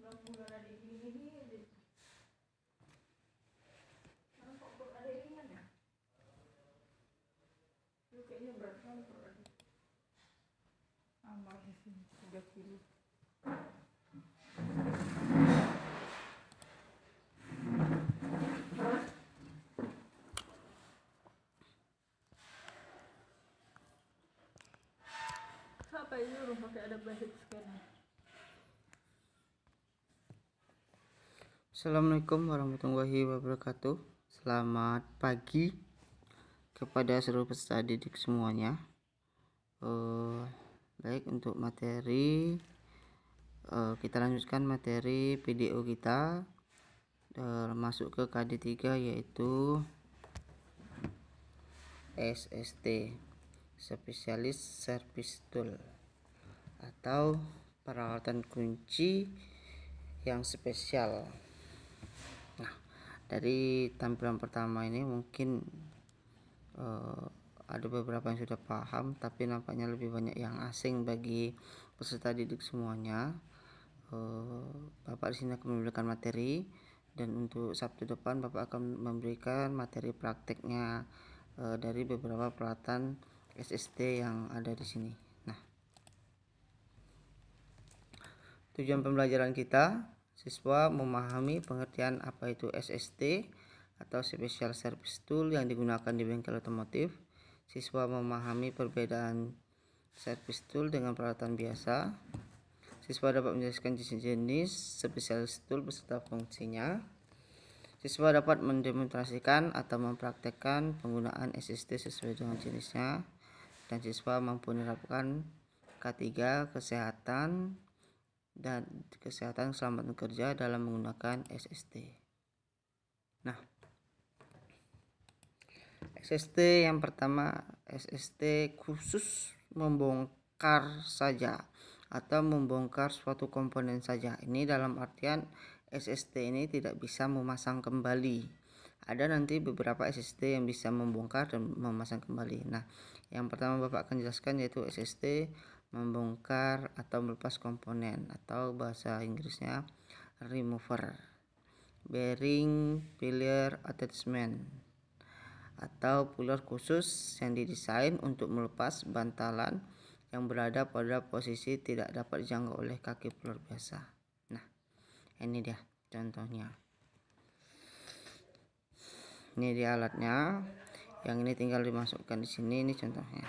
bulan ada ini aja. Kok ada ringan ya? Lu kayaknya berat banget berarti. Amal di sini 3 kilo. Apa ini lu pakai ada basic scanner? Assalamualaikum warahmatullahi wabarakatuh. Selamat pagi kepada seluruh peserta didik semuanya. Baik, untuk materi kita lanjutkan materi video kita masuk ke KD 3, yaitu SST, Spesialis Service Tool, atau peralatan kunci yang spesial. Nah, dari tampilan pertama ini mungkin ada beberapa yang sudah paham, tapi nampaknya lebih banyak yang asing bagi peserta didik semuanya. Bapak di sini akan memberikan materi, dan untuk Sabtu depan Bapak akan memberikan materi prakteknya dari beberapa peralatan SST yang ada di sini. Nah, tujuan pembelajaran kita, siswa memahami pengertian apa itu SST atau Special Service Tool yang digunakan di bengkel otomotif. Siswa memahami perbedaan service tool dengan peralatan biasa. Siswa dapat menjelaskan jenis-jenis Specialist Tool beserta fungsinya. Siswa dapat mendemonstrasikan atau mempraktekkan penggunaan SST sesuai dengan jenisnya, dan siswa mampu menerapkan K3 kesehatan dan kesehatan keselamatan kerja dalam menggunakan SST. Nah, SST yang pertama, SST khusus membongkar saja atau membongkar suatu komponen saja. Ini dalam artian SST ini tidak bisa memasang kembali. Ada nanti beberapa SST yang bisa membongkar dan memasang kembali. Nah, yang pertama Bapak akan jelaskan yaitu SST membongkar atau melepas komponen, atau bahasa Inggrisnya remover, bearing pillar attachment, atau puller khusus yang didesain untuk melepas bantalan yang berada pada posisi tidak dapat dijangkau oleh kaki puller biasa. Nah, ini dia contohnya. Ini dia alatnya. Yang ini tinggal dimasukkan di sini. Ini contohnya.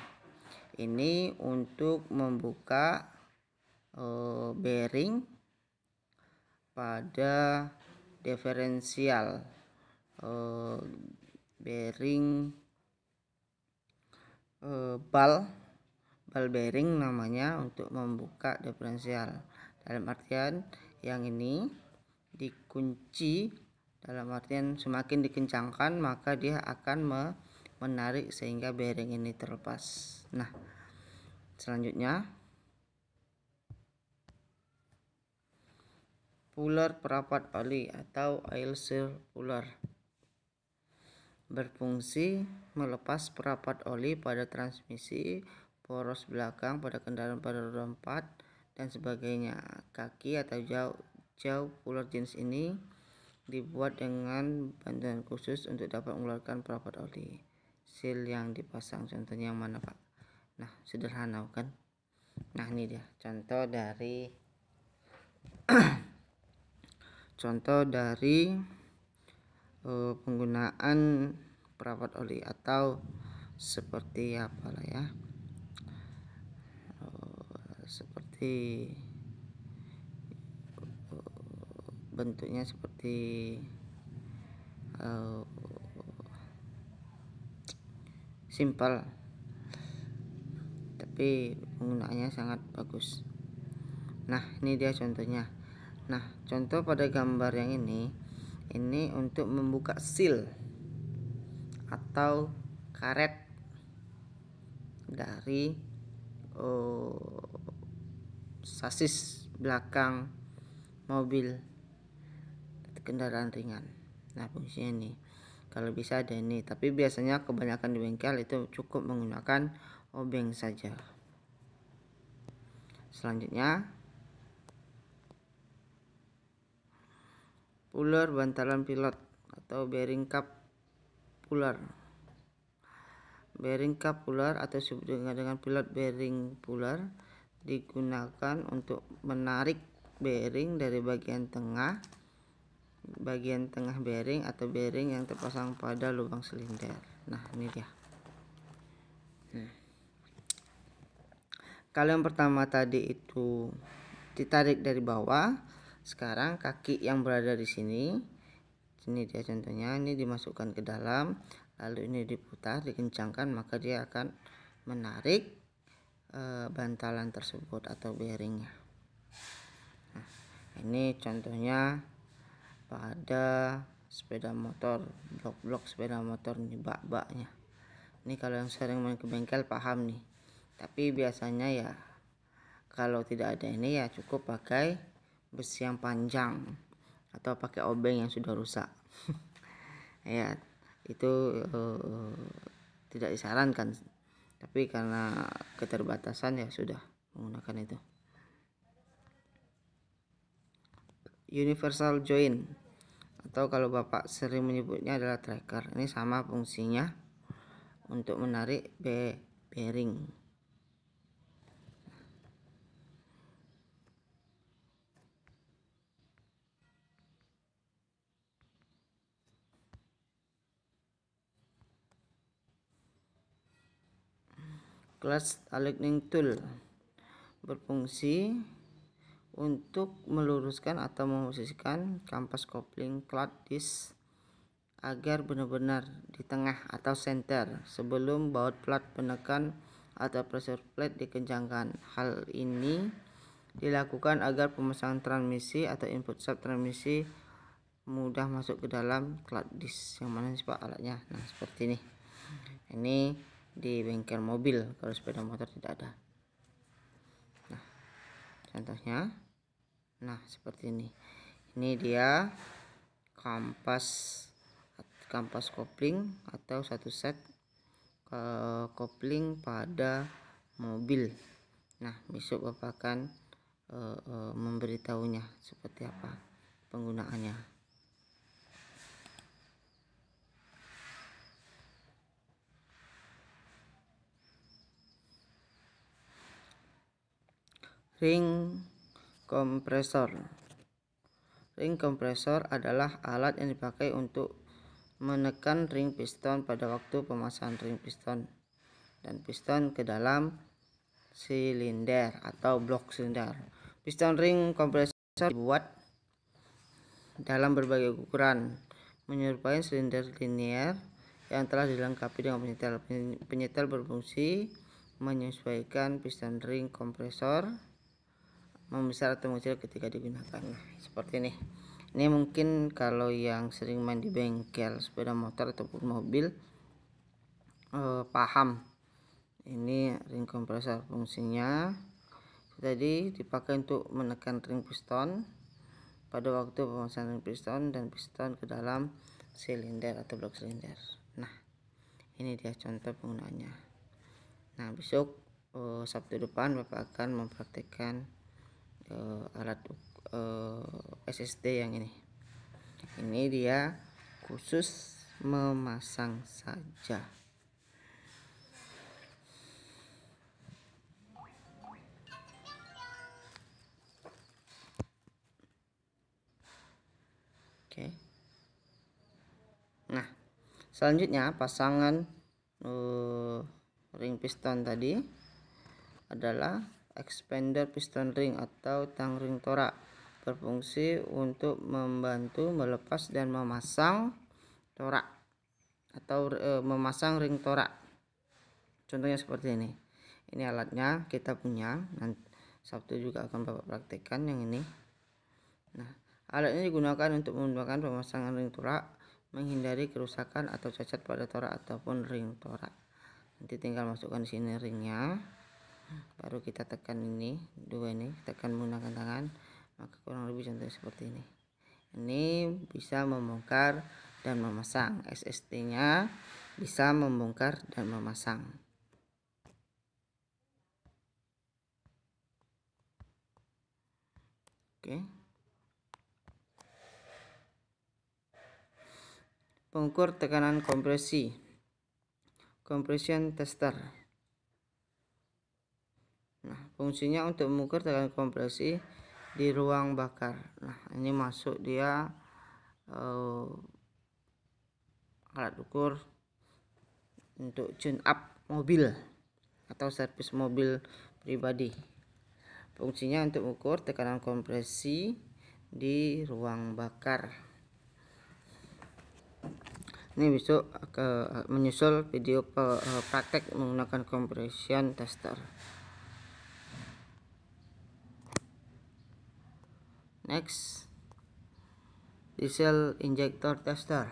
Ini untuk membuka bearing pada diferensial, bearing bal bearing namanya, untuk membuka diferensial. Dalam artian yang ini dikunci, dalam artian semakin dikencangkan maka dia akan menarik sehingga bearing ini terlepas. Nah, selanjutnya puller perapat oli atau oil seal puller berfungsi melepas perapat oli pada transmisi, poros belakang pada kendaraan pada roda 4 dan sebagainya. Kaki atau jauh puller jenis ini dibuat dengan bantuan khusus untuk dapat mengeluarkan perapat oli. Seal yang dipasang, contohnya yang mana Pak? Nah, sederhana kan? Nah, ini dia contoh dari penggunaan perapat oli, atau seperti apalah ya, seperti bentuknya seperti simpel, tapi penggunaannya sangat bagus. Nah, ini dia contohnya. Nah, contoh pada gambar yang ini untuk membuka seal atau karet dari sasis belakang mobil kendaraan ringan. Nah, fungsinya ini kalau bisa ada ini, tapi biasanya kebanyakan di bengkel itu cukup menggunakan obeng saja. Selanjutnya puller bantalan pilot atau bearing cup puller. Bearing cup puller atau disebut dengan pilot bearing puller digunakan untuk menarik bearing dari bagian tengah bearing atau bearing yang terpasang pada lubang silinder. Nah, ini dia. Kalau yang pertama tadi itu ditarik dari bawah, sekarang kaki yang berada di sini dia contohnya, ini dimasukkan ke dalam, lalu ini diputar, dikencangkan, maka dia akan menarik bantalan tersebut atau bearingnya. Nah, ini contohnya pada sepeda motor, blok-blok sepeda motor nih, bak-baknya. Ini kalau yang sering main ke bengkel paham nih. Tapi biasanya ya kalau tidak ada ini ya cukup pakai besi yang panjang atau pakai obeng yang sudah rusak. Ya, itu tidak disarankan. Tapi karena keterbatasan ya sudah menggunakan itu. Universal joint atau kalau Bapak sering menyebutnya adalah tracker. Ini sama fungsinya untuk menarik bearing. Clutch aligning tool berfungsi untuk meluruskan atau memposisikan kampas kopling clutch disc agar benar-benar di tengah atau center sebelum baut plat penekan atau pressure plate dikencangkan. Hal ini dilakukan agar pemasangan transmisi atau input shaft transmisi mudah masuk ke dalam clutch disc. Yang mana sih Pak alatnya? Nah, seperti ini. Ini di bengkel mobil, kalau sepeda motor tidak ada. Nah, contohnya, nah seperti ini. Ini dia kampas kopling atau satu set kopling pada mobil. Nah, besok Bapak akan memberitahunya seperti apa penggunaannya. Ring kompresor. Ring kompresor adalah alat yang dipakai untuk menekan ring piston pada waktu pemasangan ring piston dan piston ke dalam silinder atau blok silinder. Piston ring kompresor dibuat dalam berbagai ukuran, menyerupai silinder linear yang telah dilengkapi dengan penyetel. Penyetel berfungsi menyesuaikan piston ring kompresor membesar atau mengecil ketika digunakan. Seperti ini. Ini mungkin kalau yang sering main di bengkel sepeda motor ataupun mobil paham. Ini ring kompresor, fungsinya tadi dipakai untuk menekan ring piston pada waktu pemasangan ring piston dan piston ke dalam silinder atau blok silinder. Nah, ini dia contoh penggunaannya. Nah, besok Sabtu depan Bapak akan mempraktekkan alat SST yang ini. Ini dia khusus memasang saja. Oke. Nah, selanjutnya pasangan ring piston tadi adalah expander piston ring atau tang ring torak, berfungsi untuk membantu melepas dan memasang torak atau memasang ring torak. Contohnya seperti ini. Ini alatnya kita punya. Nanti Sabtu juga akan Bapak praktekkan yang ini. Nah, alat ini digunakan untuk memudahkan pemasangan ring torak, menghindari kerusakan atau cacat pada torak ataupun ring torak. Nanti tinggal masukkan di sini ringnya. Baru kita tekan ini, dua ini, tekan menggunakan tangan, maka kurang lebih contohnya seperti ini. Ini bisa membongkar dan memasang. SST nya bisa membongkar dan memasang. Oke. pengukur tekanan kompresi, compression tester. Nah, fungsinya untuk mengukur tekanan kompresi di ruang bakar. Nah, ini masuk dia alat ukur untuk tune up mobil atau servis mobil pribadi. Fungsinya untuk mengukur tekanan kompresi di ruang bakar. Ini besok menyusul video praktek menggunakan compression tester. Next, diesel injector tester.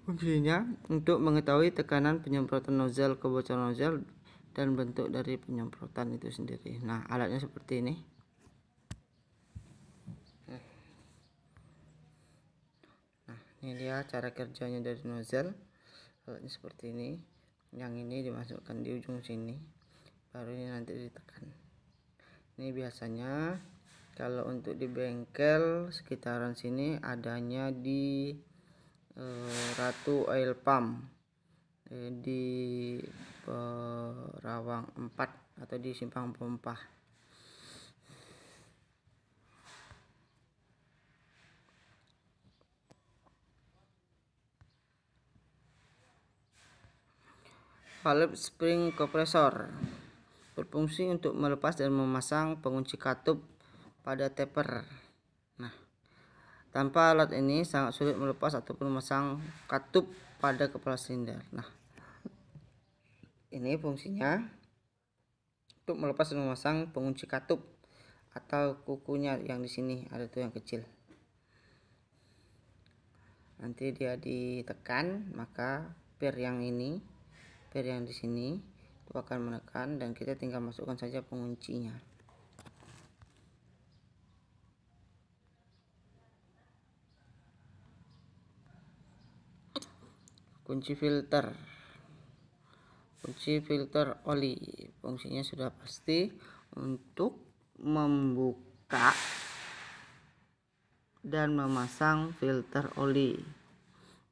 Fungsinya untuk mengetahui tekanan penyemprotan nozzle, kebocoran nozzle, dan bentuk dari penyemprotan itu sendiri. Nah, alatnya seperti ini. Nah, ini dia cara kerjanya dari nozzle. Alatnya seperti ini. Yang ini dimasukkan di ujung sini, baru ini nanti ditekan. Ini biasanya kalau untuk di bengkel sekitaran sini adanya di Ratu Oil Pump di Rawang 4 atau di Simpang Pompa. Valve spring kompresor berfungsi untuk melepas dan memasang pengunci katup pada taper. Nah, tanpa alat ini sangat sulit melepas ataupun memasang katup pada kepala silinder. Nah, ini fungsinya untuk melepas dan memasang pengunci katup atau kukunya yang di sini ada tuh yang kecil. Nanti dia ditekan, maka per yang di sini itu akan menekan dan kita tinggal masukkan saja penguncinya. Kunci filter oli, fungsinya sudah pasti untuk membuka dan memasang filter oli.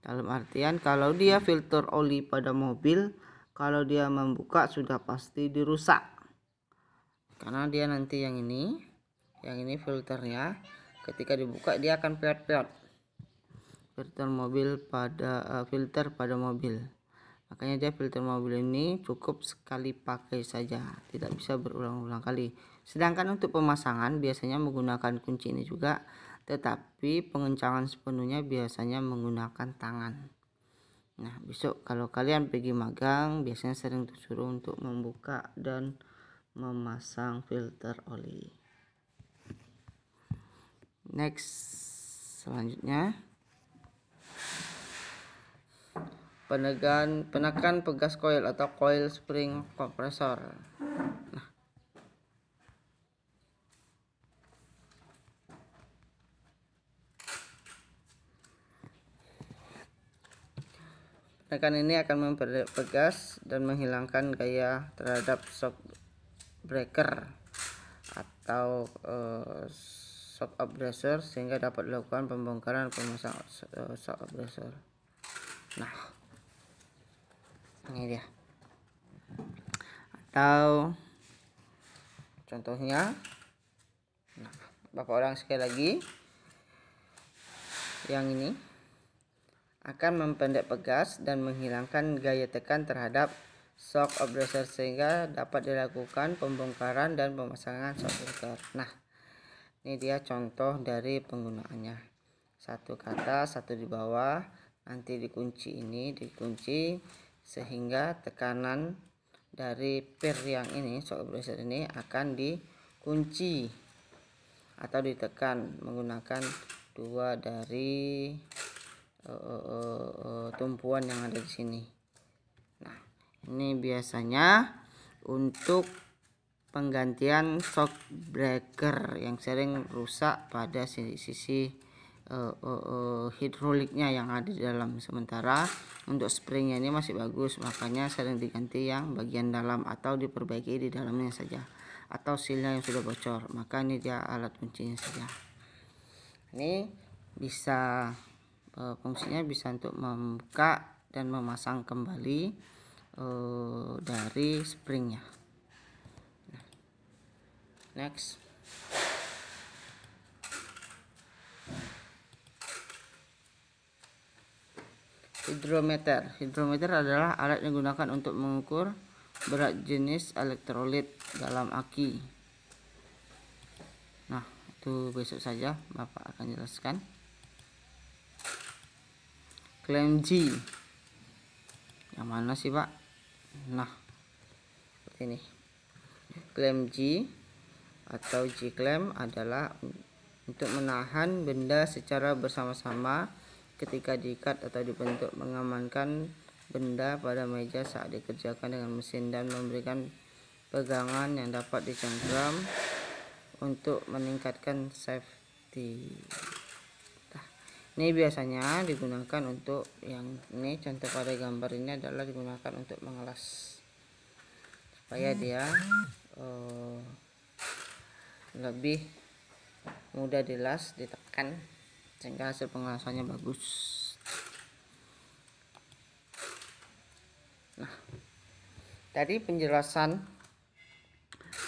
Dalam artian kalau dia filter oli pada mobil, kalau dia membuka sudah pasti dirusak, karena dia nanti yang ini filternya ketika dibuka dia akan peot-peot. Filter pada mobil. Makanya dia filter mobil ini cukup sekali pakai saja, tidak bisa berulang-ulang kali. Sedangkan untuk pemasangan biasanya menggunakan kunci ini juga, tetapi pengencangan sepenuhnya biasanya menggunakan tangan. Nah, besok kalau kalian pergi magang biasanya sering disuruh untuk membuka dan memasang filter oli. Next, selanjutnya penekan pegas coil atau coil spring kompresor. Nah, penekan ini akan memperpegas dan menghilangkan gaya terhadap shock breaker atau shock absorber sehingga dapat dilakukan pembongkaran pemasangan shock absorber. Nah, ini dia. Atau contohnya, nah, Bapak orang sekali lagi, yang ini akan mempendek pegas dan menghilangkan gaya tekan terhadap shock absorber sehingga dapat dilakukan pembongkaran dan pemasangan shock breaker. Nah, ini dia contoh dari penggunaannya. Satu ke atas, satu di bawah, nanti dikunci sehingga tekanan dari per yang ini, shock absorber ini akan dikunci atau ditekan menggunakan dua dari tumpuan yang ada di sini. Nah, ini biasanya untuk penggantian shock breaker yang sering rusak pada sisi hidroliknya yang ada di dalam. Sementara untuk springnya ini masih bagus, makanya sering diganti yang bagian dalam atau diperbaiki di dalamnya saja, atau sealnya yang sudah bocor, maka ini dia alat kuncinya saja. Ini bisa fungsinya bisa untuk membuka dan memasang kembali dari springnya. Next, hidrometer. Hidrometer adalah alat yang digunakan untuk mengukur berat jenis elektrolit dalam aki. Nah, itu besok saja Bapak akan jelaskan. Klem G, yang mana sih Pak? Nah, seperti ini. Klem G atau G-clamp adalah untuk menahan benda secara bersama-sama ketika diikat atau dibentuk, mengamankan benda pada meja saat dikerjakan dengan mesin, dan memberikan pegangan yang dapat dicengkram untuk meningkatkan safety. Ini biasanya digunakan untuk yang ini, contoh pada gambar ini adalah digunakan untuk mengelas supaya dia lebih mudah dilas, ditekan sehingga hasil pengelasannya bagus. Nah, tadi penjelasan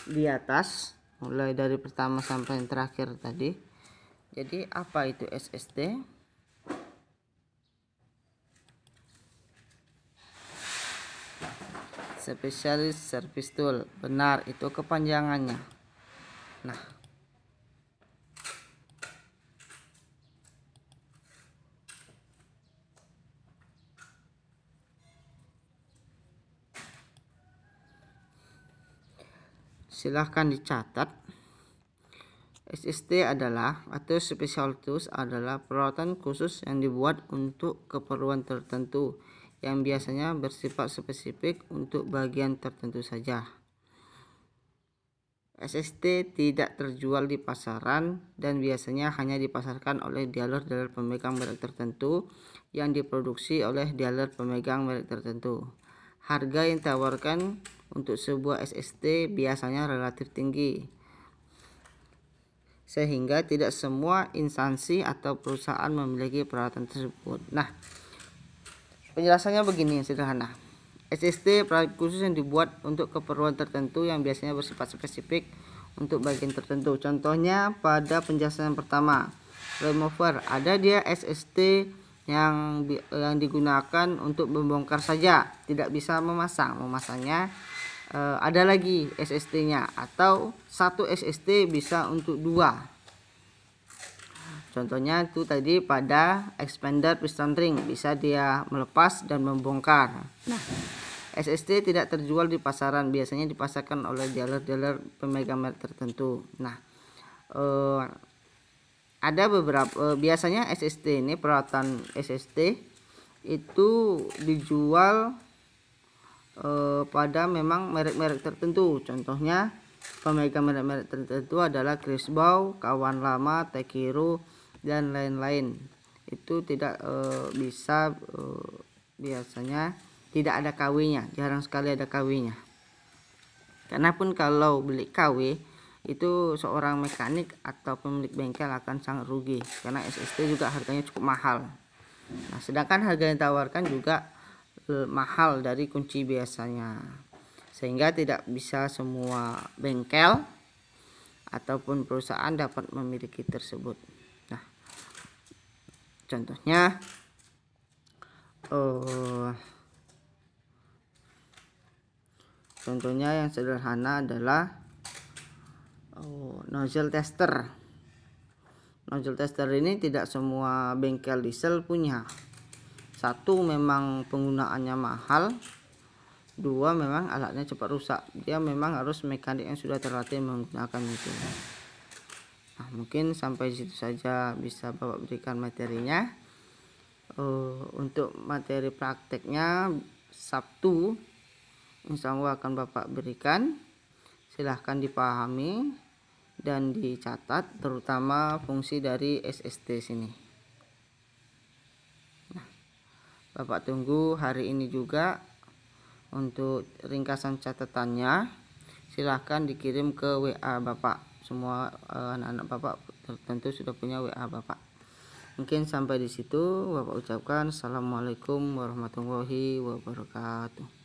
di atas mulai dari pertama sampai yang terakhir tadi. Jadi apa itu SST? Specialist Service Tool, benar, itu kepanjangannya. Nah, silahkan dicatat. SST adalah atau Special Tools adalah peralatan khusus yang dibuat untuk keperluan tertentu yang biasanya bersifat spesifik untuk bagian tertentu saja. SST tidak terjual di pasaran dan biasanya hanya dipasarkan oleh dealer-dealer pemegang merek tertentu yang diproduksi oleh dealer pemegang merek tertentu. Harga yang ditawarkan untuk sebuah SST biasanya relatif tinggi, sehingga tidak semua instansi atau perusahaan memiliki peralatan tersebut. Nah, penjelasannya begini sederhana. SST peralatan khusus yang dibuat untuk keperluan tertentu yang biasanya bersifat spesifik untuk bagian tertentu. Contohnya pada penjelasan yang pertama, remover. Ada dia SST yang digunakan untuk membongkar saja, tidak bisa memasang. Memasangnya ada lagi SST-nya, atau satu SST bisa untuk dua. Contohnya itu tadi pada expander piston ring, bisa dia melepas dan membongkar. Nah, SST tidak terjual di pasaran, biasanya dipasarkan oleh dealer-dealer pemegang merek tertentu. Nah, ada beberapa biasanya SST ini, peralatan SST itu dijual pada memang merek-merek tertentu. Contohnya pemegang merek-merek tertentu adalah Crisbau, Kawan Lama, Tekiru, dan lain-lain. Itu tidak bisa biasanya tidak ada KW-nya, jarang sekali ada KW-nya. Karena pun kalau beli KW itu seorang mekanik atau pemilik bengkel akan sangat rugi, karena SST juga harganya cukup mahal. Nah, sedangkan harga yang ditawarkan juga mahal dari kunci biasanya, sehingga tidak bisa semua bengkel ataupun perusahaan dapat memiliki tersebut. Nah, contohnya yang sederhana adalah nozzle tester. Nozzle tester ini tidak semua bengkel diesel punya. Satu, memang penggunaannya mahal. Dua, memang alatnya cepat rusak. Dia memang harus mekanik yang sudah terlatih menggunakan itu. Nah, mungkin sampai situ saja bisa Bapak berikan materinya. Untuk materi prakteknya Sabtu insya Allah akan Bapak berikan. Silahkan dipahami dan dicatat, terutama fungsi dari SST sini. Nah, Bapak tunggu hari ini juga untuk ringkasan catatannya. Silahkan dikirim ke WA Bapak. Semua anak-anak Bapak tentu sudah punya WA Bapak. Mungkin sampai di situ Bapak ucapkan. Assalamualaikum warahmatullahi wabarakatuh.